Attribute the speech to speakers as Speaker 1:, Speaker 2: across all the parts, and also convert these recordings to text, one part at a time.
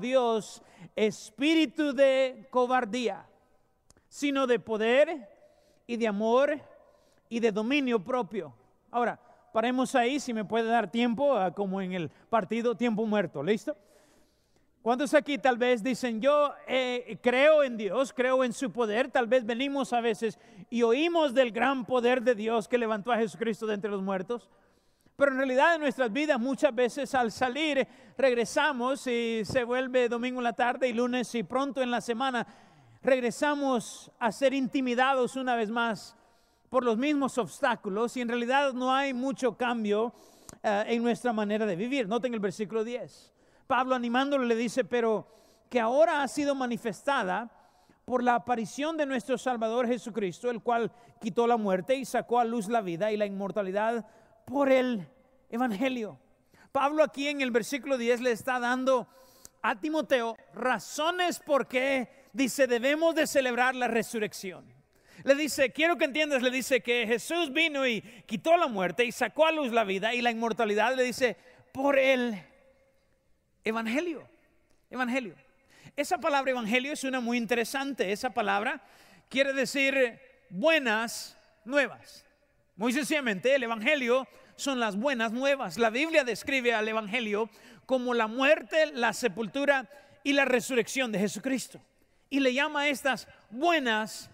Speaker 1: Dios espíritu de cobardía, sino de poder y de amor y de dominio propio. Ahora, paremos ahí, si me puede dar tiempo, como en el partido, tiempo muerto. ¿Listo? ¿Cuántos aquí tal vez dicen, yo creo en Dios, creo en su poder? Tal vez venimos a veces y oímos del gran poder de Dios que levantó a Jesucristo de entre los muertos. Pero en realidad en nuestras vidas muchas veces al salir regresamos y se vuelve domingo en la tarde y lunes y pronto en la semana regresamos a ser intimidados una vez más por los mismos obstáculos y en realidad no hay mucho cambio en nuestra manera de vivir. Noten el versículo 10. Pablo animándolo le dice, pero que ahora ha sido manifestada por la aparición de nuestro Salvador Jesucristo, el cual quitó la muerte y sacó a luz la vida y la inmortalidad por el Evangelio. Pablo aquí en el versículo 10 le está dando a Timoteo razones por qué, dice, debemos de celebrar la resurrección. Le dice, quiero que entiendas, le dice que Jesús vino y quitó la muerte y sacó a luz la vida y la inmortalidad, le dice, por el Evangelio. Evangelio. Esa palabra evangelio es una muy interesante. Esa palabra quiere decir buenas nuevas. Muy sencillamente, el evangelio son las buenas nuevas. La Biblia describe al evangelio como la muerte, la sepultura y la resurrección de Jesucristo. Y le llama a estas buenas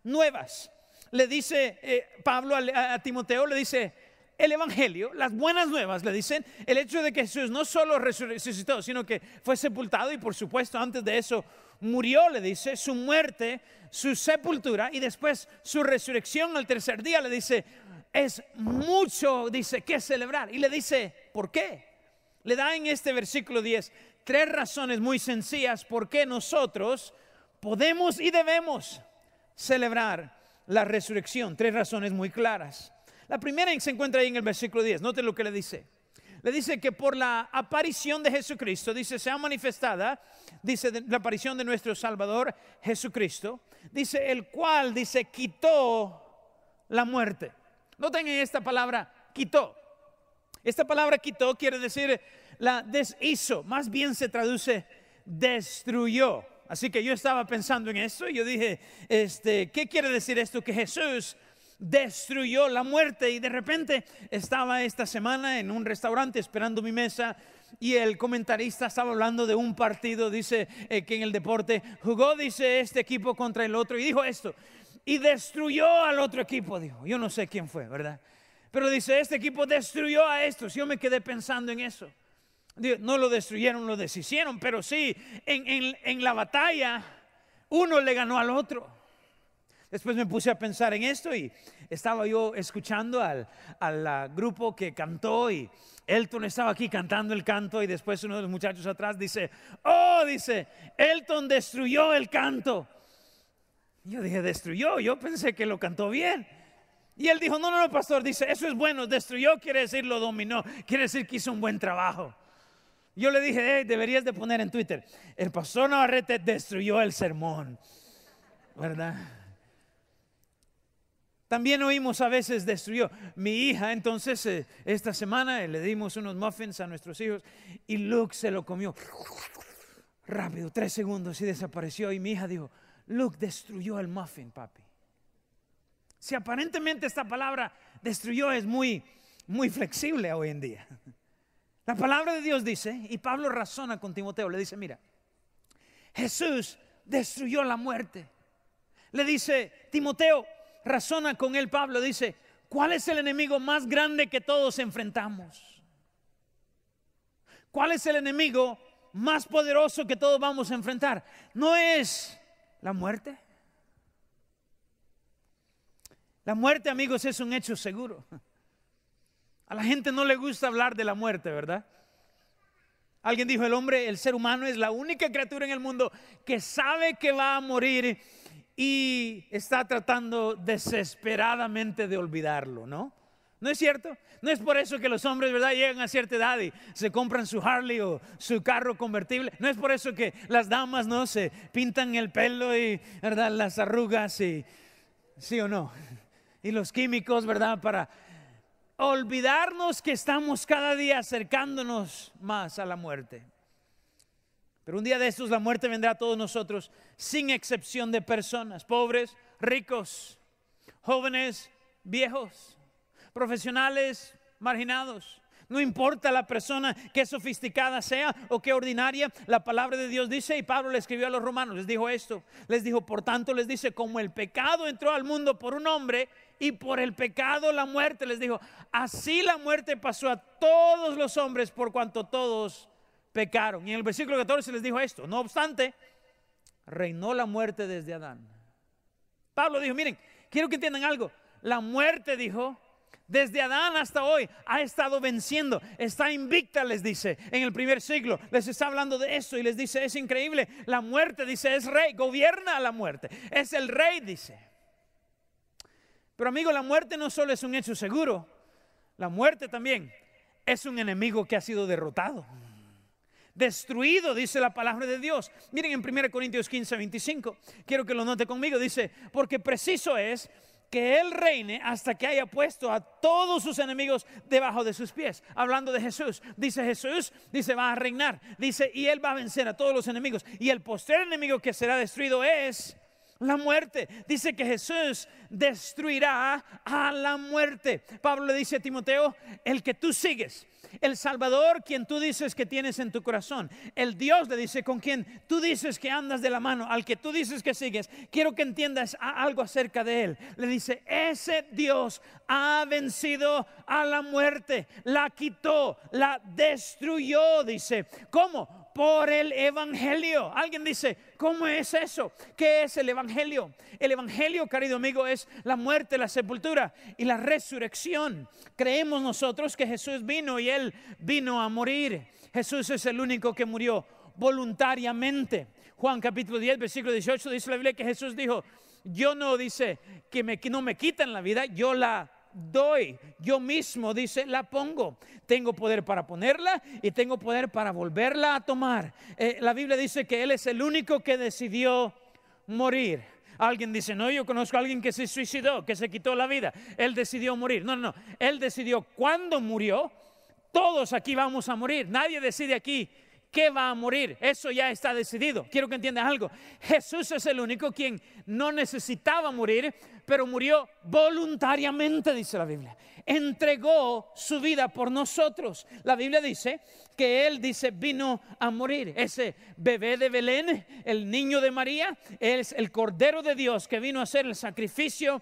Speaker 1: nuevas. Le dice Pablo a Timoteo, le dice, el evangelio, las buenas nuevas, le dicen, el hecho de que Jesús no solo resucitó, sino que fue sepultado y por supuesto antes de eso murió, le dice, su muerte, su sepultura y después su resurrección al tercer día, le dice, es mucho, dice, que celebrar. Y le dice, ¿por qué? Le da en este versículo 10 tres razones muy sencillas por qué nosotros podemos y debemos celebrar la resurrección. Tres razones muy claras. La primera se encuentra ahí en el versículo 10. Noten lo que le dice. Le dice que por la aparición de Jesucristo, dice, se ha manifestada, dice, la aparición de nuestro Salvador Jesucristo, dice, el cual, dice, quitó la muerte. Noten en esta palabra, quitó. Esta palabra quitó quiere decir la deshizo, más bien se traduce destruyó. Así que yo estaba pensando en esto y yo dije, ¿qué quiere decir esto? Que Jesús destruyó la muerte. Y de repente estaba esta semana en un restaurante esperando mi mesa y el comentarista estaba hablando de un partido, dice que en el deporte jugó, dice, este equipo contra el otro y dijo esto, y destruyó al otro equipo. Dijo, yo no sé quién fue, ¿verdad? Pero dice, este equipo destruyó a estos. Yo me quedé pensando en eso. No lo destruyeron, lo deshicieron, pero sí, en la batalla uno le ganó al otro. Después me puse a pensar en esto y estaba yo escuchando al grupo que cantó y Elton estaba aquí cantando el canto y después uno de los muchachos atrás dice, dice, Elton destruyó el canto. Y yo dije, ¿destruyó? Yo pensé que lo cantó bien. Y él dijo, no, pastor, dice, eso es bueno, destruyó quiere decir lo dominó, quiere decir que hizo un buen trabajo. Yo le dije, deberías de poner en Twitter, el pastor Navarrete destruyó el sermón, ¿verdad? También oímos a veces destruyó. Mi hija, entonces, esta semana le dimos unos muffins a nuestros hijos y Luke se lo comió rápido, 3 segundos y desapareció. Y mi hija dijo, Luke destruyó el muffin, papi. Si aparentemente esta palabra destruyó es muy, muy flexible hoy en día. La palabra de Dios dice, y Pablo razona con Timoteo, le dice, mira, Jesús destruyó la muerte. Le dice, Timoteo, razona con él Pablo, dice, ¿cuál es el enemigo más grande que todos enfrentamos? ¿Cuál es el enemigo más poderoso que todos vamos a enfrentar? ¿No es la muerte? La muerte, amigos, es un hecho seguro. A la gente no le gusta hablar de la muerte, ¿verdad? Alguien dijo, el ser humano es la única criatura en el mundo que sabe que va a morir y está tratando desesperadamente de olvidarlo, ¿no? ¿No es cierto? No es por eso que los hombres, ¿verdad?, llegan a cierta edad y se compran su Harley o su carro convertible. No es por eso que las damas, ¿no?, se pintan el pelo y, ¿verdad?, las arrugas y, ¿sí o no? Y los químicos, ¿verdad?, para olvidarnos que estamos cada día acercándonos más a la muerte. Pero un día de estos la muerte vendrá a todos nosotros, sin excepción de personas, pobres, ricos, jóvenes, viejos, profesionales, marginados. No importa la persona qué sofisticada sea o qué ordinaria, la palabra de Dios dice, y Pablo le escribió a los romanos, les dijo esto, les dijo, por tanto les dice, como el pecado entró al mundo por un hombre y por el pecado la muerte, les dijo, así la muerte pasó a todos los hombres por cuanto todos pecaron. Y en el versículo 14 les dijo esto, no obstante, reinó la muerte desde Adán. Pablo dijo, miren, quiero que entiendan algo, la muerte, dijo, desde Adán hasta hoy ha estado venciendo, está invicta, les dice, en el primer siglo, les está hablando de esto y les dice, es increíble, la muerte, dice, es rey, gobierna a la muerte, es el rey, dice. Pero amigo, la muerte no solo es un hecho seguro, la muerte también es un enemigo que ha sido derrotado, destruido, dice la palabra de Dios. Miren en 1 Corintios 15, 25, quiero que lo note conmigo, dice, porque preciso es que Él reine hasta que haya puesto a todos sus enemigos debajo de sus pies. Hablando de Jesús, Jesús va a reinar, dice, y Él va a vencer a todos los enemigos. Y el postrer enemigo que será destruido es la muerte. Dice que Jesús destruirá a la muerte. Pablo le dice a Timoteo, el que tú sigues, el Salvador, quien tú dices que tienes en tu corazón, el Dios, le dice, con quien tú dices que andas de la mano, al que tú dices que sigues, quiero que entiendas algo acerca de él. Le dice, ese Dios ha vencido a la muerte, la quitó, la destruyó, dice. ¿Cómo? Por el evangelio. Alguien dice, ¿cómo es eso? ¿Qué es el evangelio? El evangelio, querido amigo, es la muerte, la sepultura y la resurrección. Creemos nosotros que Jesús vino y Él vino a morir. Jesús es el único que murió voluntariamente. Juan capítulo 10, versículo 18 dice la Biblia que Jesús dijo, yo no, dice, que no me quitan la vida, yo la doy, yo mismo, dice, la pongo. Tengo poder para ponerla y tengo poder para volverla a tomar. La Biblia dice que Él es el único que decidió morir. Alguien dice, no, yo conozco a alguien que se suicidó, que se quitó la vida. Él decidió morir. No, Él decidió cuándo murió. Todos aquí vamos a morir. Nadie decide aquí que va a morir. Eso ya está decidido. Quiero que entiendan algo. Jesús es el único quien no necesitaba morir, pero murió voluntariamente, dice la Biblia. Entregó su vida por nosotros. La Biblia dice que Él, dice, vino a morir. Ese bebé de Belén, el niño de María, es el Cordero de Dios que vino a hacer el sacrificio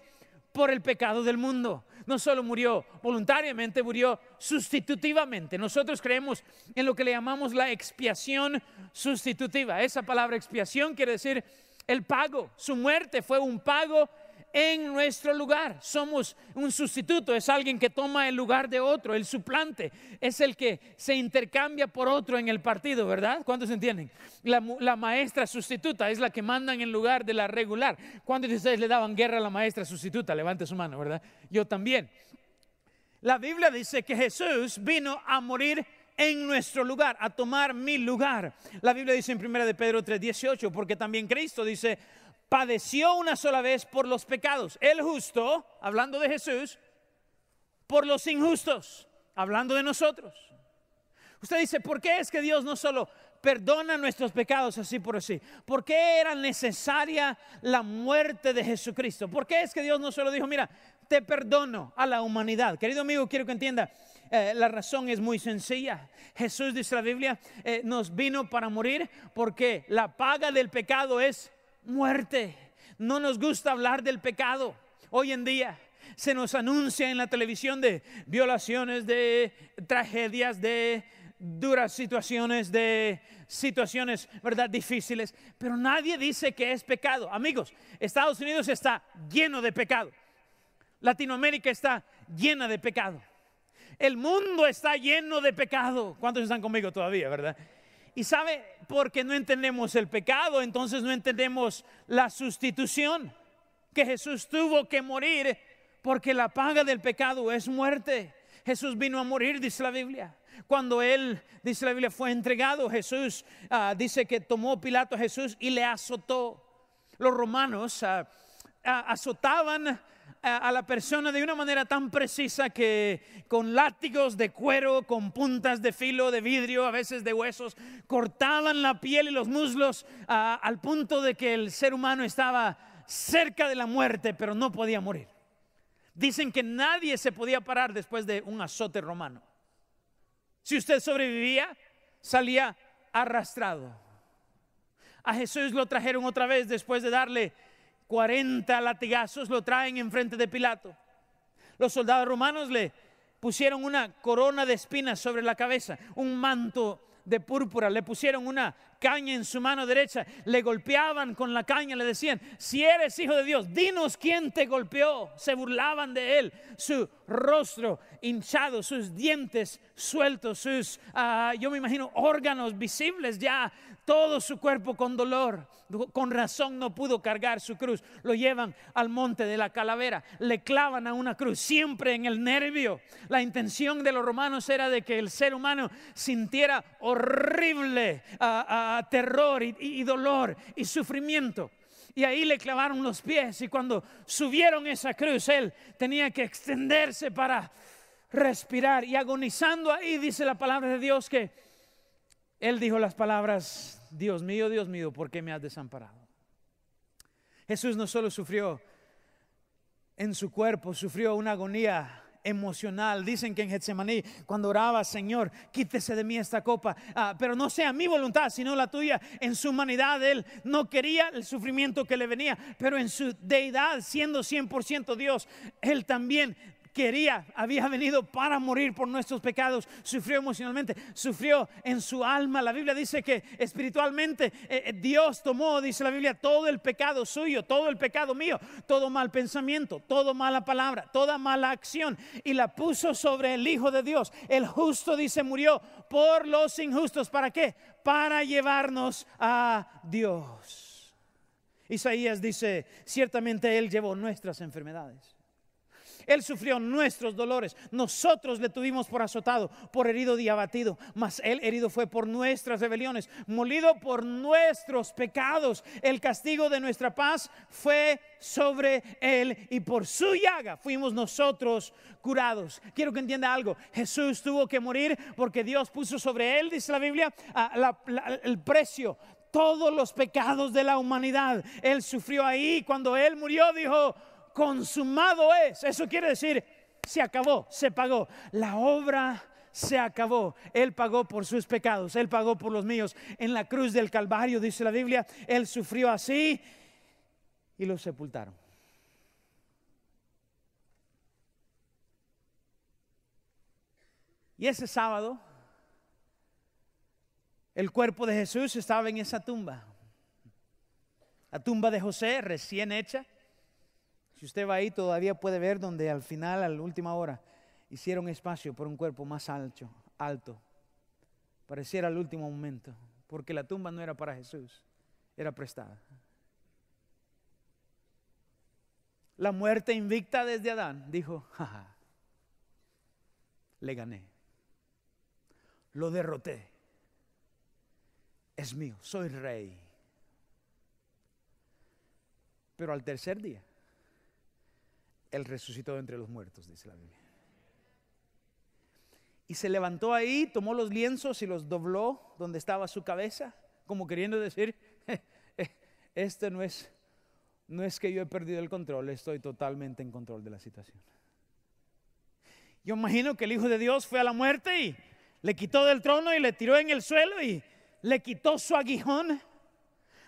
Speaker 1: por el pecado del mundo. No solo murió voluntariamente, murió sustitutivamente. Nosotros creemos en lo que le llamamos la expiación sustitutiva. Esa palabra expiación quiere decir el pago. Su muerte fue un pago en nuestro lugar. Somos un sustituto, es alguien que toma el lugar de otro. El suplante es el que se intercambia por otro en el partido, ¿verdad? ¿Cuántos entienden? La maestra sustituta es la que mandan en lugar de la regular. ¿Cuántos de ustedes le daban guerra a la maestra sustituta? Levante su mano, ¿verdad? Yo también. La Biblia dice que Jesús vino a morir en nuestro lugar, a tomar mi lugar. La Biblia dice en 1 de Pedro 3:18, porque también Cristo, dice, padeció una sola vez por los pecados, el justo, hablando de Jesús, por los injustos, hablando de nosotros. Usted dice, ¿por qué es que Dios no solo perdona nuestros pecados así por así? ¿Por qué era necesaria la muerte de Jesucristo? ¿Por qué es que Dios no solo dijo, mira, te perdono a la humanidad? Querido amigo, quiero que entienda, la razón es muy sencilla. Jesús, dice la Biblia, nos vino para morir porque la paga del pecado es muerte. No nos gusta hablar del pecado. Hoy en día se nos anuncia en la televisión de violaciones, de tragedias, de duras situaciones, de situaciones, ¿verdad?, difíciles, pero nadie dice que es pecado. Amigos, Estados Unidos está lleno de pecado. Latinoamérica está llena de pecado. El mundo está lleno de pecado. ¿Cuántos están conmigo todavía, verdad? Y sabe, porque no entendemos el pecado, entonces no entendemos la sustitución, que Jesús tuvo que morir porque la paga del pecado es muerte. Jesús vino a morir, dice la Biblia. Cuando Él, dice la Biblia, fue entregado, Jesús dice que tomó Pilato a Jesús y le azotó. Los romanos azotaban a la persona de una manera tan precisa que con látigos de cuero, con puntas de filo, de vidrio, a veces de huesos, cortaban la piel y los muslos al punto de que el ser humano estaba cerca de la muerte, pero no podía morir. Dicen que nadie se podía parar después de un azote romano. Si usted sobrevivía, salía arrastrado. A Jesús lo trajeron otra vez después de darle 40 latigazos, lo traen enfrente de Pilato. Los soldados romanos le pusieron una corona de espinas sobre la cabeza, un manto de púrpura, le pusieron una caña en su mano derecha, le golpeaban con la caña, le decían: si eres hijo de Dios, dinos quién te golpeó. Se burlaban de él, su rostro hinchado, sus dientes sueltos, sus, yo me imagino, órganos visibles ya, todo su cuerpo con dolor. Con razón no pudo cargar su cruz. Lo llevan al monte de la calavera, le clavan a una cruz, siempre en el nervio. La intención de los romanos era de que el ser humano sintiera horrible terror y dolor y sufrimiento. Y ahí le clavaron los pies, y cuando subieron esa cruz, él tenía que extenderse para respirar, y agonizando ahí, dice la palabra de Dios que él dijo las palabras: Dios mío, ¿por qué me has desamparado? Jesús no solo sufrió en su cuerpo, sufrió una agonía emocional. Dicen que en Getsemaní, cuando oraba: Señor, quítese de mí esta copa, pero no sea mi voluntad sino la tuya. En su humanidad él no quería el sufrimiento que le venía, pero en su deidad, siendo 100% Dios, él también había venido para morir por nuestros pecados. Sufrió emocionalmente, sufrió en su alma. La Biblia dice que espiritualmente Dios tomó, dice la Biblia, todo el pecado suyo, todo el pecado mío, todo mal pensamiento, toda mala palabra, toda mala acción, y la puso sobre el Hijo de Dios. El justo, dice, murió por los injustos. ¿Para qué? Para llevarnos a Dios. Isaías dice: ciertamente Él llevó nuestras enfermedades, Él sufrió nuestros dolores. Nosotros le tuvimos por azotado, por herido y abatido, mas Él herido fue por nuestras rebeliones, molido por nuestros pecados. El castigo de nuestra paz fue sobre Él, y por su llaga fuimos nosotros curados. Quiero que entienda algo: Jesús tuvo que morir porque Dios puso sobre Él, dice la Biblia, el precio, todos los pecados de la humanidad. Él sufrió ahí. Cuando Él murió, dijo: consumado es. Eso quiere decir, se acabó, se pagó. La obra se acabó. Él pagó por sus pecados, Él pagó por los míos. En la cruz del Calvario, dice la Biblia, Él sufrió así, y lo sepultaron. Y ese sábado, el cuerpo de Jesús estaba en esa tumba, la tumba de José, recién hecha. Si usted va ahí, todavía puede ver donde al final, a la última hora, hicieron espacio por un cuerpo más alto. Pareciera el último momento, porque la tumba no era para Jesús, era prestada. La muerte invicta desde Adán dijo: jaja, le gané, lo derroté, es mío, soy rey. Pero al tercer día Él resucitó de entre los muertos, dice la Biblia. Y se levantó ahí, tomó los lienzos y los dobló donde estaba su cabeza, como queriendo decir: este no es que yo he perdido el control, estoy totalmente en control de la situación. Yo imagino que el Hijo de Dios fue a la muerte y le quitó del trono y le tiró en el suelo y le quitó su aguijón,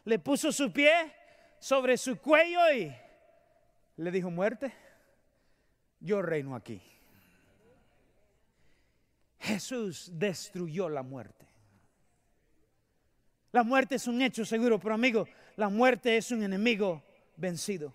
Speaker 1: le puso su pie sobre su cuello y le dijo: muerte, yo reino aquí. Jesús destruyó la muerte. La muerte es un hecho seguro, pero amigo, la muerte es un enemigo vencido.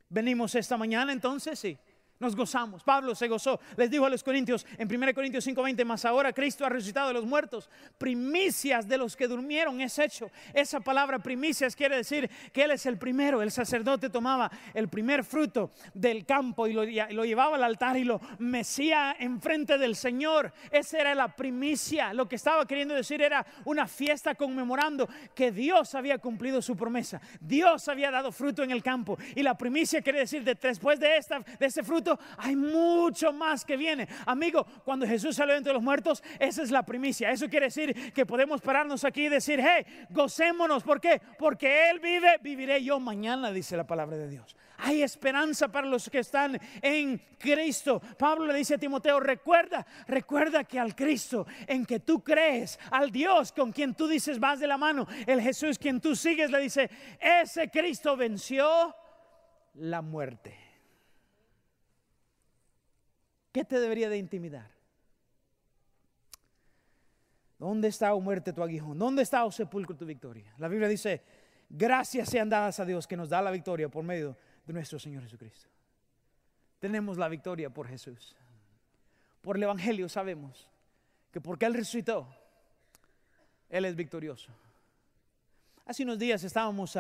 Speaker 1: Venimos esta mañana entonces y Nos gozamos. Pablo se gozó. Les dijo a los corintios en 1 Corintios 5:20, mas ahora Cristo ha resucitado de los muertos. Primicias de los que durmieron es hecho. Esa palabra primicias quiere decir que Él es el primero. El sacerdote tomaba el primer fruto del campo y lo llevaba al altar y lo mecía enfrente del Señor. Esa era la primicia. Lo que estaba queriendo decir era una fiesta conmemorando que Dios había cumplido su promesa. Dios había dado fruto en el campo. Y la primicia quiere decir que después de ese fruto hay mucho más que viene. Amigo, cuando Jesús salió entre los muertos, esa es la primicia. Eso quiere decir que podemos pararnos aquí y decir, hey, gocémonos. ¿Por qué? Porque Él vive, viviré yo mañana, dice la palabra de Dios. Hay esperanza para los que están en Cristo. Pablo le dice a Timoteo, recuerda que al Cristo en que tú crees, al Dios con quien tú dices vas de la mano, el Jesús quien tú sigues, le dice, ese Cristo venció la muerte. ¿Qué te debería de intimidar? ¿Dónde está, oh muerte, tu aguijón? ¿Dónde está, oh sepulcro, tu victoria? La Biblia dice, gracias sean dadas a Dios que nos da la victoria por medio de nuestro Señor Jesucristo. Tenemos la victoria por Jesús. Por el Evangelio sabemos que porque Él resucitó, Él es victorioso. Hace unos días estábamos,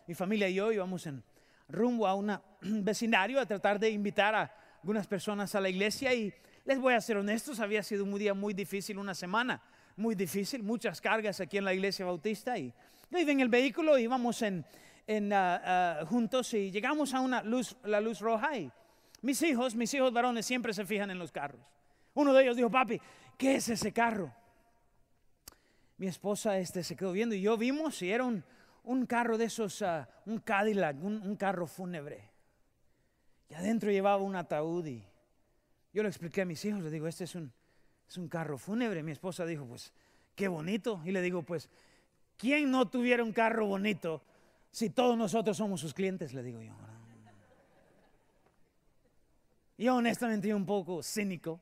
Speaker 1: mi familia y yo íbamos en rumbo a un vecindario a tratar de invitar a algunas personas a la iglesia, y les voy a ser honestos, había sido un día muy difícil, una semana muy difícil, muchas cargas aquí en la iglesia bautista, y yo iba en el vehículo, íbamos juntos y llegamos a la luz roja, y mis hijos varones siempre se fijan en los carros. Uno de ellos dijo, papi, ¿qué es ese carro? Mi esposa se quedó viendo y yo vimos, y era un carro de esos, un Cadillac, un carro fúnebre. Y adentro llevaba un ataúd, y yo le expliqué a mis hijos, les digo, este es un carro fúnebre. Mi esposa dijo, pues, qué bonito. Y le digo, pues, ¿quién no tuviera un carro bonito si todos nosotros somos sus clientes? Le digo yo. Yo honestamente un poco cínico,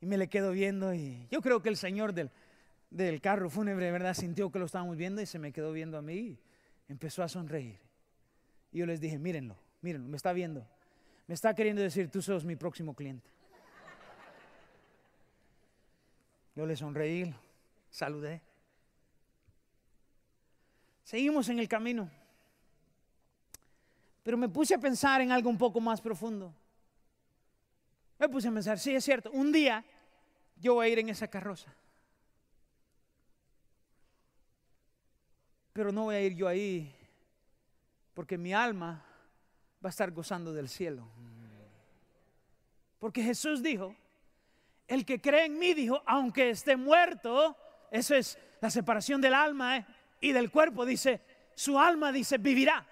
Speaker 1: y me le quedo viendo, y yo creo que el señor del carro fúnebre, ¿verdad?, sintió que lo estábamos viendo y se me quedó viendo a mí y empezó a sonreír. Y yo les dije, mírenlo, me está viendo. Me está queriendo decir, tú sos mi próximo cliente. Yo le sonreí, saludé. Seguimos en el camino. Pero me puse a pensar en algo un poco más profundo. Me puse a pensar, sí, es cierto, un día yo voy a ir en esa carroza. Pero no voy a ir yo ahí, porque mi alma va a estar gozando del cielo. Porque Jesús dijo, el que cree en mí, dijo, aunque esté muerto, eso es la separación del alma y del cuerpo, dice, su alma, dice, vivirá.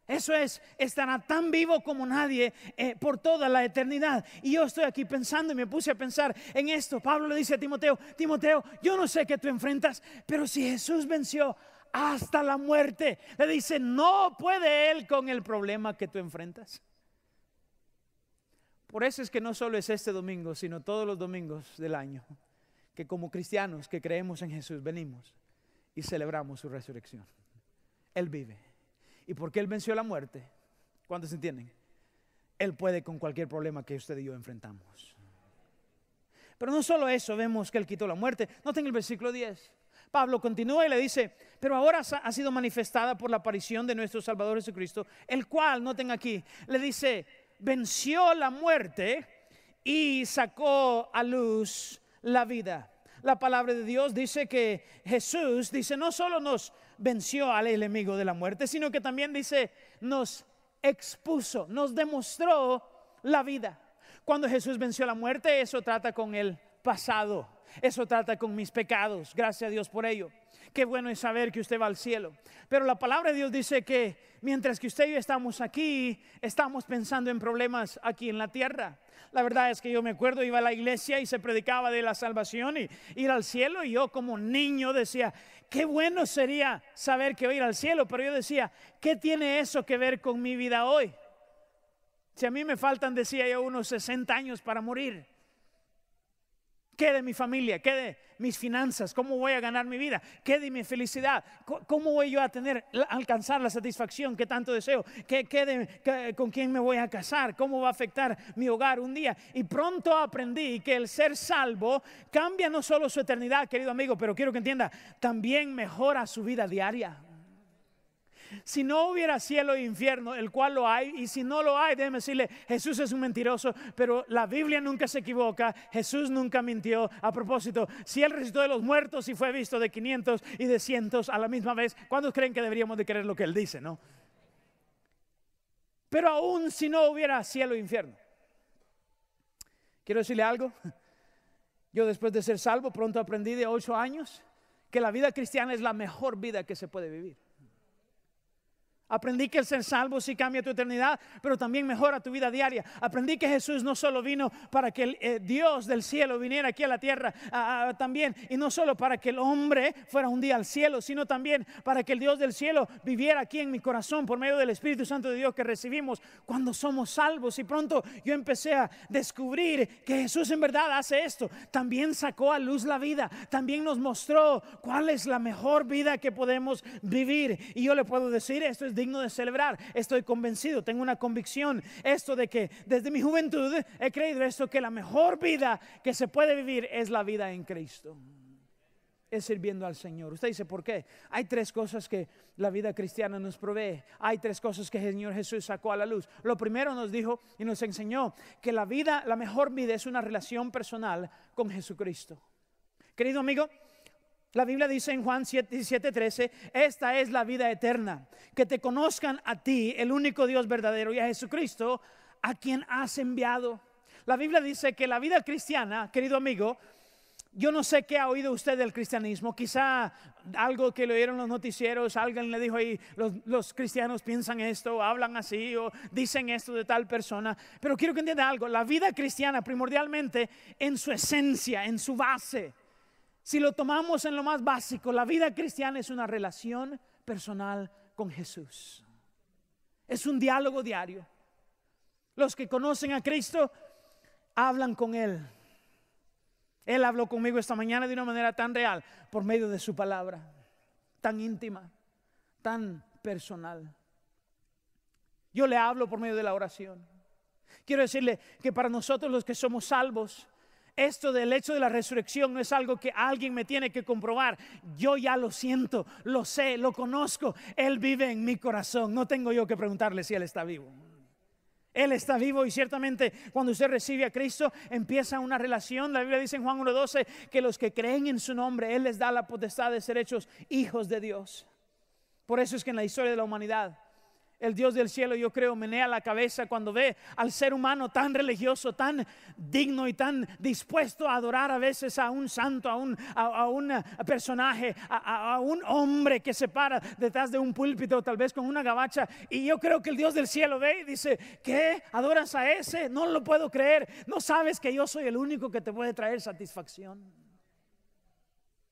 Speaker 1: Eso es, estará tan vivo como nadie por toda la eternidad. Y yo estoy aquí pensando, y me puse a pensar en esto. Pablo le dice a Timoteo, yo no sé qué tú enfrentas, pero si Jesús venció hasta la muerte, le dice, no puede Él con el problema que tú enfrentas. Por eso es que no solo es este domingo, sino todos los domingos del año, que como cristianos que creemos en Jesús venimos y celebramos su resurrección. Él vive. Y porque Él venció la muerte, ¿cuántos entienden? Él puede con cualquier problema que usted y yo enfrentamos. Pero no solo eso, vemos que Él quitó la muerte. Noten el versículo 10. Pablo continúa y le dice, pero ahora ha sido manifestada por la aparición de nuestro Salvador Jesucristo, el cual, noten aquí, le dice, venció la muerte y sacó a luz la vida. La palabra de Dios dice que Jesús, dice, no solo nos venció al enemigo de la muerte, sino que también dice, nos expuso, nos demostró la vida. Cuando Jesús venció la muerte, eso trata con el pasado. Eso trata con mis pecados, gracias a Dios por ello. Qué bueno es saber que usted va al cielo. Pero la palabra de Dios dice que mientras que usted y yo estamos aquí, estamos pensando en problemas aquí en la tierra. La verdad es que yo me acuerdo, iba a la iglesia y se predicaba de la salvación y ir al cielo. Y yo como niño decía, qué bueno sería saber que voy a ir al cielo. Pero yo decía, ¿qué tiene eso que ver con mi vida hoy? Si a mí me faltan, decía yo, unos 60 años para morir. ¿Qué de mi familia? ¿Qué de mis finanzas? ¿Cómo voy a ganar mi vida? ¿Qué de mi felicidad? ¿Cómo voy yo a alcanzar la satisfacción que tanto deseo? ¿Con quién me voy a casar? ¿Cómo va a afectar mi hogar un día? Y pronto aprendí que el ser salvo cambia no solo su eternidad, querido amigo, pero quiero que entienda, también mejora su vida diaria. Si no hubiera cielo e infierno, el cual lo hay, y si no lo hay, déjeme decirle, Jesús es un mentiroso, pero la Biblia nunca se equivoca, Jesús nunca mintió. A propósito, si Él resucitó de los muertos y fue visto de 500 y de cientos a la misma vez, ¿cuántos creen que deberíamos de creer lo que Él dice, no? Pero aún si no hubiera cielo e infierno, quiero decirle algo. Yo, después de ser salvo, pronto aprendí de 8 años que la vida cristiana es la mejor vida que se puede vivir. Aprendí que el ser salvo sí cambia tu eternidad, pero también mejora tu vida diaria. Aprendí que Jesús no solo vino para que el Dios del cielo viniera aquí a la tierra también, y no solo para que el hombre fuera un día al cielo, sino también para que el Dios del cielo viviera aquí en mi corazón por medio del Espíritu Santo de Dios que recibimos cuando somos salvos. Y pronto yo empecé a descubrir que Jesús en verdad hace esto. También sacó a luz la vida, también nos mostró cuál es la mejor vida que podemos vivir. Y yo le puedo decir, esto es digno de celebrar. Estoy convencido, tengo una convicción, esto de que desde mi juventud he creído esto, que la mejor vida que se puede vivir es la vida en Cristo, es sirviendo al Señor. Usted dice, ¿por qué? Hay 3 cosas que la vida cristiana nos provee. Hay 3 cosas que el Señor Jesús sacó a la luz. Lo primero, nos dijo y nos enseñó que la mejor vida es una relación personal con Jesucristo. Querido amigo, la Biblia dice en Juan 17:13, esta es la vida eterna, que te conozcan a ti, el único Dios verdadero, y a Jesucristo, a quien has enviado. La Biblia dice que la vida cristiana, querido amigo, yo no sé qué ha oído usted del cristianismo, quizá algo que le oyeron los noticieros, alguien le dijo ahí, los cristianos piensan esto, hablan así, o dicen esto de tal persona. Pero quiero que entienda algo, la vida cristiana primordialmente en su esencia, en su base, si lo tomamos en lo más básico, la vida cristiana es una relación personal con Jesús. Es un diálogo diario. Los que conocen a Cristo hablan con Él. Él habló conmigo esta mañana de una manera tan real, por medio de su palabra, tan íntima, tan personal. Yo le hablo por medio de la oración. Quiero decirle que para nosotros los que somos salvos, esto del hecho de la resurrección no es algo que alguien me tiene que comprobar. Yo ya lo siento, lo sé, lo conozco. Él vive en mi corazón. No tengo yo que preguntarle si Él está vivo. Él está vivo, y ciertamente cuando usted recibe a Cristo empieza una relación. La Biblia dice en Juan 1:12 que los que creen en su nombre Él les da la potestad de ser hechos hijos de Dios. Por eso es que en la historia de la humanidad el Dios del cielo, yo creo, menea la cabeza cuando ve al ser humano tan religioso, tan digno y tan dispuesto a adorar a veces a un santo, a un personaje, a un hombre que se para detrás de un púlpito, tal vez con una gabacha. Y yo creo que el Dios del cielo ve y dice, ¿qué? ¿Adoras a ese? No lo puedo creer. ¿No sabes que yo soy el único que te puede traer satisfacción?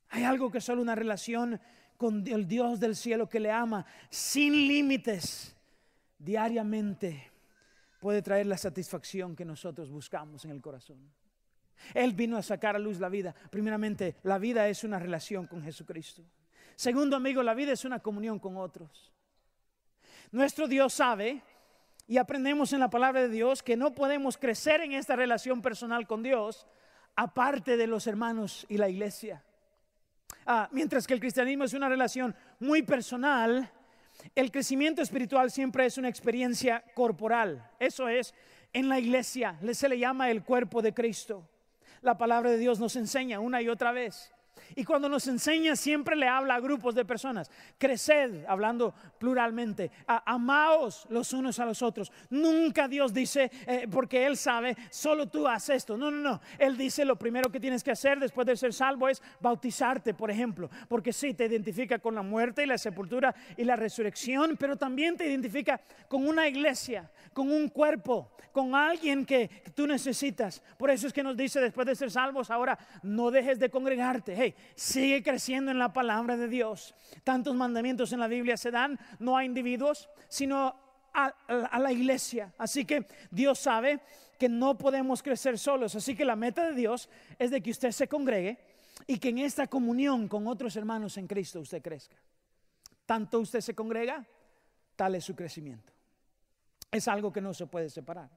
Speaker 1: Hay algo que solo una relación con el Dios del cielo que le ama sin límites diariamente puede traer la satisfacción que nosotros buscamos en el corazón. Él vino a sacar a luz la vida. Primeramente, la vida es una relación con Jesucristo. Segundo, amigo, la vida es una comunión con otros. Nuestro Dios sabe, y aprendemos en la palabra de Dios, que no podemos crecer en esta relación personal con Dios aparte de los hermanos y la iglesia. Mientras que el cristianismo es una relación muy personal, el crecimiento espiritual siempre es una experiencia corporal. Eso es, en la iglesia se le llama el cuerpo de Cristo. La palabra de Dios nos enseña una y otra vez. Y cuando nos enseña siempre le habla a grupos de personas. Creced, hablando pluralmente, amaos los unos a los otros. Nunca Dios dice, porque Él sabe, solo tú haz esto. No. Él dice lo primero que tienes que hacer después de ser salvo es bautizarte, por ejemplo. Porque sí, te identifica con la muerte y la sepultura y la resurrección, pero también te identifica con una iglesia, con un cuerpo, con alguien que tú necesitas. Por eso es que nos dice después de ser salvos, ahora no dejes de congregarte. Hey, sigue creciendo en la palabra de Dios. Tantos mandamientos en la Biblia se dan no a individuos, sino a la iglesia. Así que Dios sabe que no podemos crecer solos. Así que la meta de Dios es de que usted se congregue y que en esta comunión con otros hermanos en Cristo usted crezca. Tanto usted se congrega, tal es su crecimiento. Es algo que no se puede separar.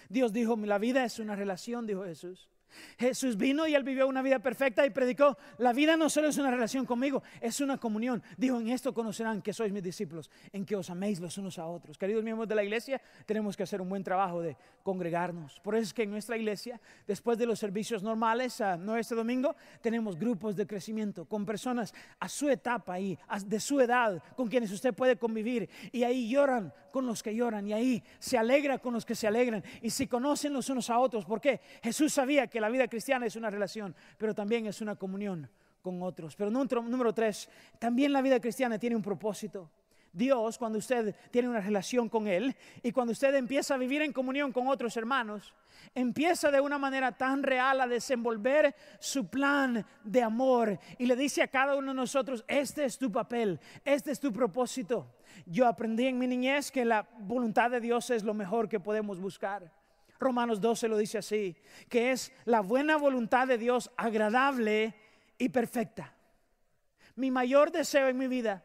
Speaker 1: Dios dijo, la vida es una relación, dijo Jesús. Jesús vino y Él vivió una vida perfecta y predicó, la vida no solo es una relación conmigo, es una comunión. Dijo, en esto conocerán que sois mis discípulos, en que os améis los unos a otros. Queridos miembros de la iglesia, tenemos que hacer un buen trabajo de congregarnos. Por eso es que en nuestra iglesia, después de los servicios normales, no este domingo, tenemos grupos de crecimiento con personas a su etapa y de su edad, con quienes usted puede convivir. Y ahí lloran con los que lloran, y ahí se alegra con los que se alegran, y se conocen los unos a otros. ¿Por qué? Jesús sabía que la vida cristiana es una relación, pero también es una comunión con otros. Pero número 3, también la vida cristiana tiene un propósito. Dios, cuando usted tiene una relación con Él y cuando usted empieza a vivir en comunión con otros hermanos, empieza de una manera tan real a desenvolver su plan de amor y le dice a cada uno de nosotros, este es tu papel, este es tu propósito. Yo aprendí en mi niñez que la voluntad de Dios es lo mejor que podemos buscar. Romanos 12 lo dice así, que es la buena voluntad de Dios, agradable y perfecta. Mi mayor deseo en mi vida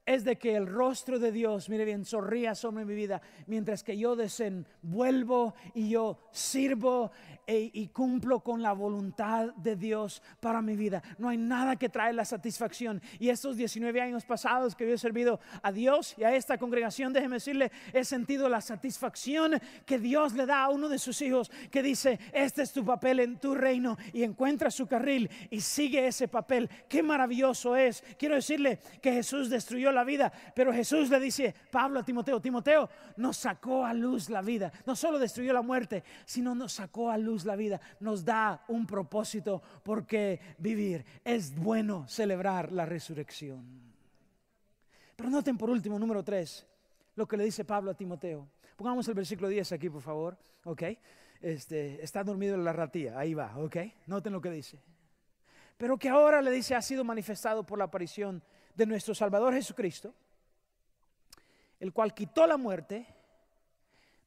Speaker 1: es de que el rostro de Dios, mire bien, sonría sobre mi vida, mientras que yo desenvuelvo y yo sirvo y cumplo con la voluntad de Dios para mi vida. No hay nada que trae la satisfacción. Y estos 19 años pasados que yo he servido a Dios y a esta congregación, déjeme decirle, he sentido la satisfacción que Dios le da a uno de sus hijos, que dice, este es tu papel en tu reino, y encuentra su carril y sigue ese papel. Qué maravilloso es. Quiero decirle que Jesús destruyó la vida, pero Jesús le dice Pablo a Timoteo, Timoteo nos sacó a luz la vida. No solo destruyó la muerte, sino nos sacó a luz la vida. Nos da un propósito por qué vivir. Es bueno celebrar la resurrección. Pero noten por último, número 3, lo que le dice Pablo a Timoteo. Pongamos el versículo 10 aquí, por favor. Ok, está dormido en la ratilla, ahí va. Ok, noten lo que dice. Pero que ahora, le dice, ha sido manifestado por la aparición de nuestro Salvador Jesucristo, el cual quitó la muerte,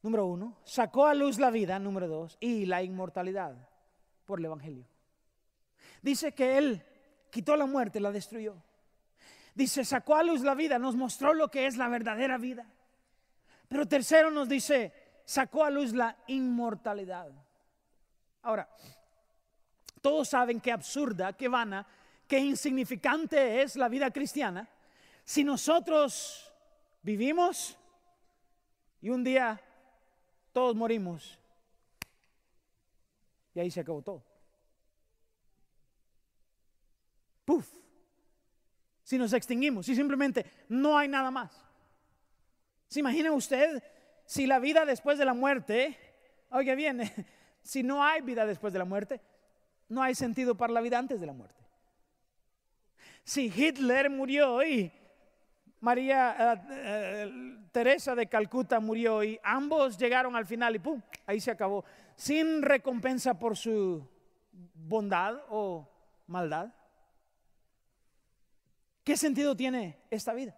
Speaker 1: número 1, sacó a luz la vida, número 2, y la inmortalidad por el Evangelio. Dice que Él quitó la muerte, la destruyó. Dice, sacó a luz la vida, nos mostró lo que es la verdadera vida. Pero tercero nos dice, sacó a luz la inmortalidad. Ahora, todos saben qué absurda, qué vana, qué insignificante es la vida cristiana si nosotros vivimos y un día todos morimos y ahí se acabó todo. Puf. Si nos extinguimos, si simplemente no hay nada más. ¿Se imagina usted si la vida después de la muerte, oiga bien, si no hay vida después de la muerte, no hay sentido para la vida antes de la muerte? Si Hitler murió y María Teresa de Calcuta murió y ambos llegaron al final y pum, ahí se acabó, sin recompensa por su bondad o maldad, ¿qué sentido tiene esta vida?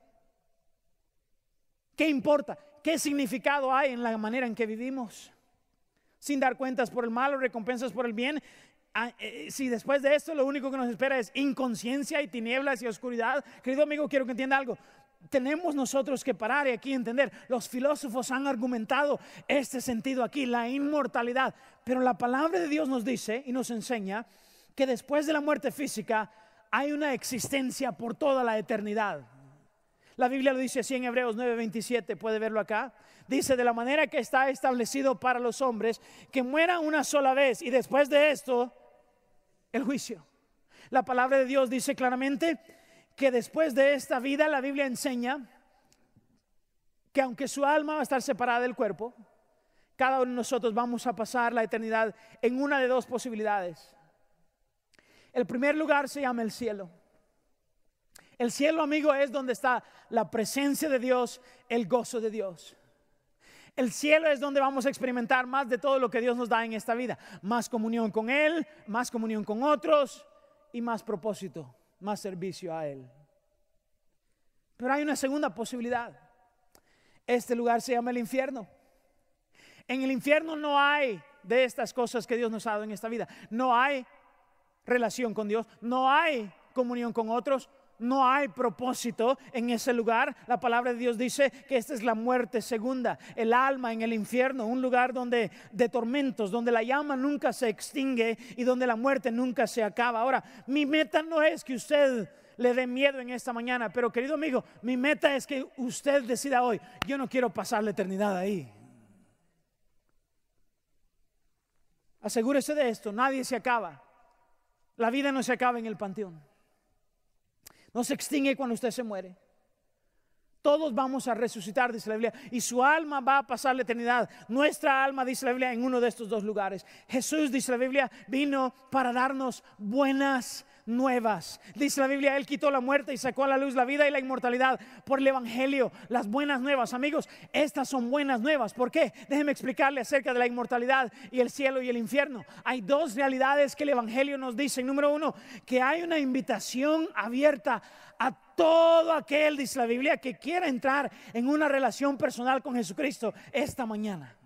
Speaker 1: ¿Qué importa? ¿Qué significado hay en la manera en que vivimos? Sin dar cuentas por el mal o recompensas por el bien. Si después de esto lo único que nos espera es inconsciencia y tinieblas y oscuridad, querido amigo, quiero que entienda algo. Tenemos nosotros que parar y aquí entender. Los filósofos han argumentado este sentido aquí, la inmortalidad, pero la palabra de Dios nos dice y nos enseña que después de la muerte física hay una existencia por toda la eternidad. La Biblia lo dice así en Hebreos 9:27, puede verlo acá. Dice, de la manera que está establecido para los hombres, que mueran una sola vez y después de esto el juicio. La palabra de Dios dice claramente que después de esta vida, la Biblia enseña que aunque su alma va a estar separada del cuerpo, cada uno de nosotros vamos a pasar la eternidad en una de dos posibilidades. El primer lugar se llama el cielo. El cielo, amigo, es donde está la presencia de Dios, el gozo de Dios. El cielo es donde vamos a experimentar más de todo lo que Dios nos da en esta vida. Más comunión con Él, más comunión con otros y más propósito, más servicio a Él. Pero hay una segunda posibilidad. Este lugar se llama el infierno. En el infierno no hay de estas cosas que Dios nos ha dado en esta vida. No hay relación con Dios, no hay comunión con otros, no hay propósito en ese lugar. La palabra de Dios dice que esta es la muerte segunda, el alma en el infierno, un lugar donde de tormentos, donde la llama nunca se extingue y donde la muerte nunca se acaba. Ahora, mi meta no es que usted le dé miedo en esta mañana, pero querido amigo, mi meta es que usted decida hoy: yo no quiero pasar la eternidad ahí. Asegúrese de esto: nadie se acaba. La vida no se acaba en el panteón, no se extingue cuando usted se muere. Todos vamos a resucitar, dice la Biblia, y su alma va a pasar la eternidad. Nuestra alma, dice la Biblia, en uno de estos dos lugares. Jesús, dice la Biblia, vino para darnos buenas nuevas. Dice la Biblia, Él quitó la muerte y sacó a la luz la vida y la inmortalidad por el Evangelio. Las buenas nuevas, amigos, estas son buenas nuevas. ¿Por qué? Déjeme explicarle acerca de la inmortalidad y el cielo y el infierno. Hay dos realidades que el Evangelio nos dice. Número uno, que hay una invitación abierta a todo aquel, dice la Biblia, que quiera entrar en una relación personal con Jesucristo esta mañana.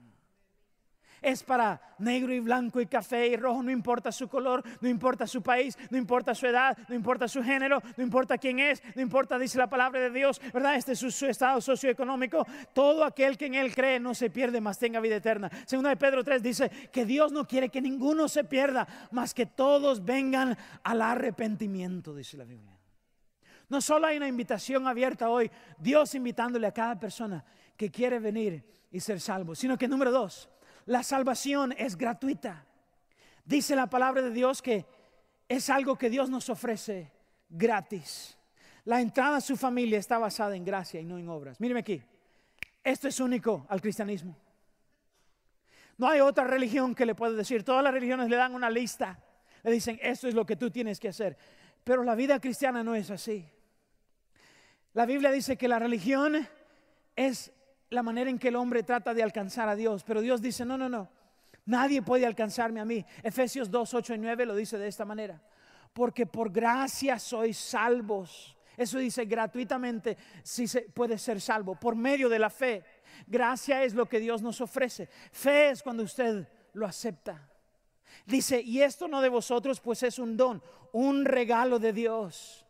Speaker 1: Es para negro y blanco y café y rojo, no importa su color, no importa su país, no importa su edad, no importa su género, no importa quién es, no importa, dice la palabra de Dios, ¿verdad? Este es su estado socioeconómico. Todo aquel que en Él cree no se pierde, mas tenga vida eterna. Segunda de Pedro 3 dice que Dios no quiere que ninguno se pierda, mas que todos vengan al arrepentimiento, dice la Biblia. No solo hay una invitación abierta hoy, Dios invitándole a cada persona que quiere venir y ser salvo, sino que número dos, la salvación es gratuita. Dice la palabra de Dios que es algo que Dios nos ofrece gratis. La entrada a su familia está basada en gracia y no en obras. Míreme aquí, esto es único al cristianismo. No hay otra religión que le pueda decir. Todas las religiones le dan una lista, le dicen esto es lo que tú tienes que hacer. Pero la vida cristiana no es así. La Biblia dice que la religión es la manera en que el hombre trata de alcanzar a Dios, pero Dios dice no, nadie puede alcanzarme a mí. Efesios 2, 8 y 9 lo dice de esta manera: porque por gracia sois salvos. Eso dice gratuitamente, si se puede ser salvo por medio de la fe. Gracia es lo que Dios nos ofrece. Fe es cuando usted lo acepta. Dice, y esto no de vosotros, pues es un don, un regalo de Dios,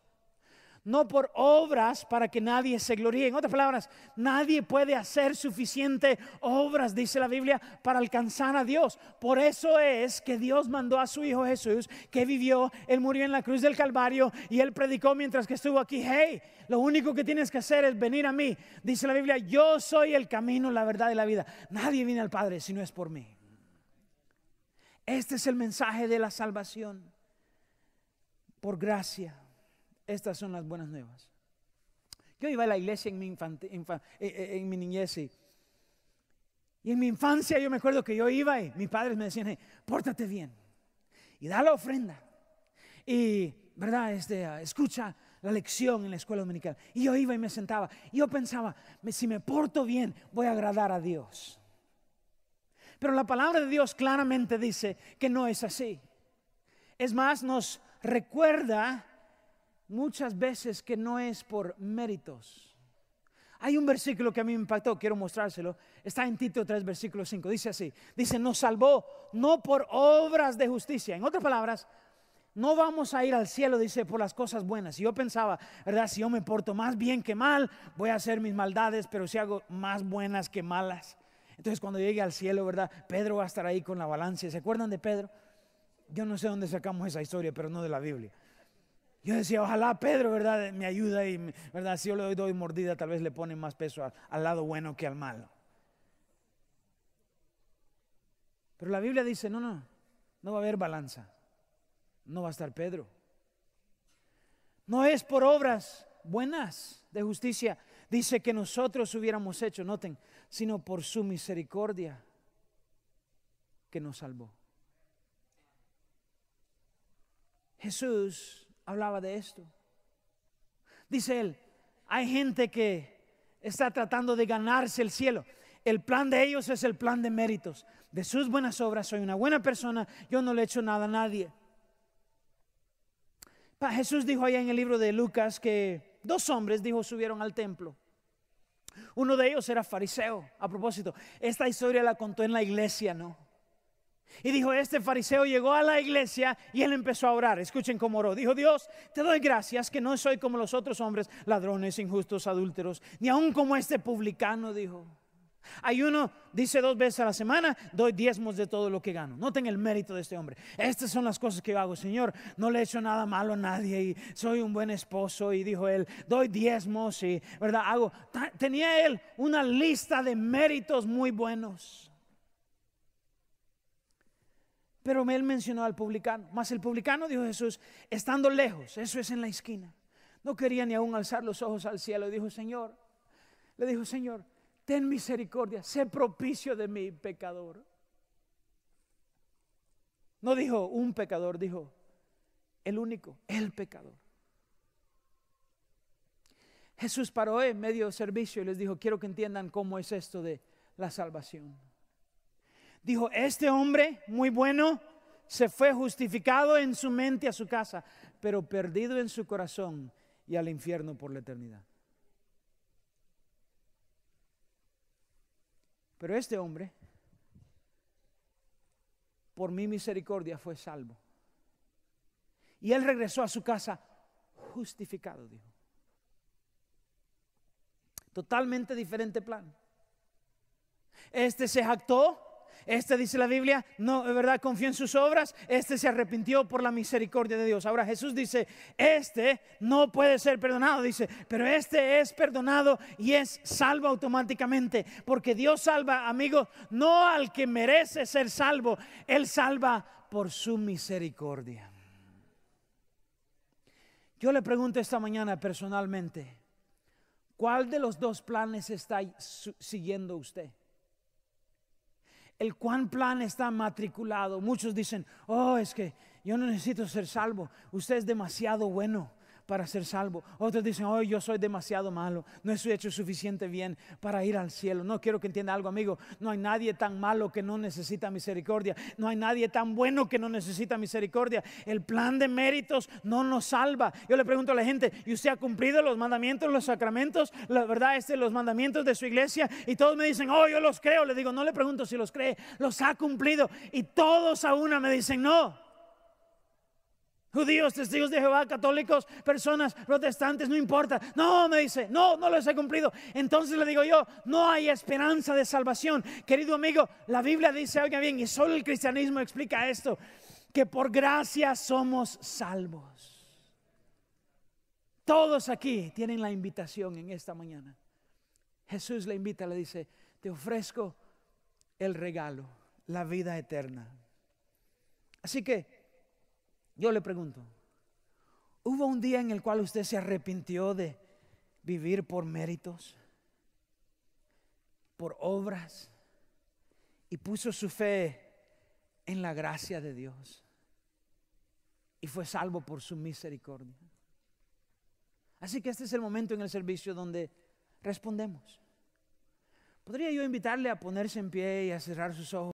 Speaker 1: no por obras para que nadie se gloríe. En otras palabras, nadie puede hacer suficiente obras, dice la Biblia, para alcanzar a Dios. Por eso es que Dios mandó a su Hijo Jesús, que vivió, Él murió en la cruz del Calvario y Él predicó mientras que estuvo aquí. Hey, lo único que tienes que hacer es venir a mí. Dice la Biblia, yo soy el camino, la verdad y la vida. Nadie viene al Padre si no es por mí. Este es el mensaje de la salvación por gracia. Estas son las buenas nuevas. Yo iba a la iglesia en mi niñez y en mi infancia yo me acuerdo que yo iba y mis padres me decían, hey, pórtate bien y da la ofrenda y, ¿verdad? Escucha la lección en la escuela dominical. Y yo iba y me sentaba y yo pensaba, si me porto bien voy a agradar a Dios. Pero la palabra de Dios claramente dice que no es así. Es más, nos recuerda muchas veces que no es por méritos. Hay un versículo que a mí me impactó, quiero mostrárselo. Está en Tito 3, versículo 5. Dice así, dice, nos salvó no por obras de justicia. En otras palabras, no vamos a ir al cielo, dice, por las cosas buenas. Y yo pensaba, ¿verdad? Si yo me porto más bien que mal, voy a hacer mis maldades, pero si hago más buenas que malas. Entonces cuando llegue al cielo, ¿verdad? Pedro va a estar ahí con la balanza. ¿Se acuerdan de Pedro? Yo no sé dónde sacamos esa historia, pero no de la Biblia. Yo decía, ojalá Pedro, ¿verdad? Me ayuda y, ¿verdad? Si yo le doy mordida, tal vez le pone más peso al lado bueno que al malo. Pero la Biblia dice, no va a haber balanza. No va a estar Pedro. No es por obras buenas de justicia, dice que nosotros hubiéramos hecho, noten, sino por su misericordia que nos salvó. Jesús hablaba de esto. Dice él, hay gente que está tratando de ganarse el cielo. El plan de ellos es el plan de méritos. De sus buenas obras, soy una buena persona, yo no le he hecho nada a nadie. Jesús dijo allá en el libro de Lucas que 2 hombres, dijo, subieron al templo. Uno de ellos era fariseo. A propósito, esta historia la contó en la iglesia, ¿no? Y dijo, este fariseo llegó a la iglesia y él empezó a orar. Escuchen cómo oró. Dijo, Dios, te doy gracias que no soy como los otros hombres, ladrones, injustos, adúlteros, ni aun como este publicano, dijo. Ayuno, dice 2 veces a la semana, doy diezmos de todo lo que gano. Noten el mérito de este hombre. Estas son las cosas que yo hago, Señor. No le he hecho nada malo a nadie y soy un buen esposo. Y dijo él, doy diezmos y, ¿verdad? Tenía él una lista de méritos muy buenos. Pero él mencionó al publicano. Mas el publicano, dijo Jesús, estando lejos, eso es en la esquina, no quería ni aún alzar los ojos al cielo. Le dijo, Señor, ten misericordia, sé propicio de mi pecador. No dijo un pecador, dijo el único, el pecador. Jesús paró en medio del servicio y les dijo, quiero que entiendan cómo es esto de la salvación. Dijo, este hombre muy bueno se fue justificado en su mente a su casa, pero perdido en su corazón y al infierno por la eternidad. Pero este hombre, por mi misericordia, fue salvo. Y él regresó a su casa justificado, dijo. Totalmente diferente plan. Este se jactó. Este, dice la Biblia, no, de verdad confió en sus obras. Este se arrepintió por la misericordia de Dios. Ahora Jesús dice, este no puede ser perdonado, dice, pero este es perdonado y es salvo automáticamente. Porque Dios salva, amigos, no al que merece ser salvo. Él salva por su misericordia. Yo le pregunto esta mañana personalmente, ¿cuál de los dos planes está siguiendo usted? ¿El cuál plan está matriculado? Muchos dicen, es que yo no necesito ser salvo. Usted es demasiado bueno para ser salvo. Otros dicen, yo soy demasiado malo. No he hecho suficiente bien para ir al cielo. No, quiero que entienda algo, amigo. No hay nadie tan malo que no necesita misericordia. No hay nadie tan bueno que no necesita misericordia. El plan de méritos no nos salva. Yo le pregunto a la gente, ¿y usted ha cumplido los mandamientos, los sacramentos? La verdad, los mandamientos de su iglesia. Y todos me dicen, yo los creo. Le digo, no le pregunto si los cree, los ha cumplido. Y todos a una me dicen, no. Judíos, testigos de Jehová, católicos, personas protestantes, no importa. No, me dice, no los he cumplido. Entonces le digo yo, no hay esperanza de salvación. Querido amigo, la Biblia dice, oiga bien, y solo el cristianismo explica esto, que por gracia somos salvos. Todos aquí tienen la invitación en esta mañana. Jesús le invita, le dice, te ofrezco el regalo, la vida eterna. Así que yo le pregunto, ¿hubo un día en el cual usted se arrepintió de vivir por méritos, por obras, y puso su fe en la gracia de Dios y fue salvo por su misericordia? Así que este es el momento en el servicio donde respondemos. ¿Podría yo invitarle a ponerse en pie y a cerrar sus ojos?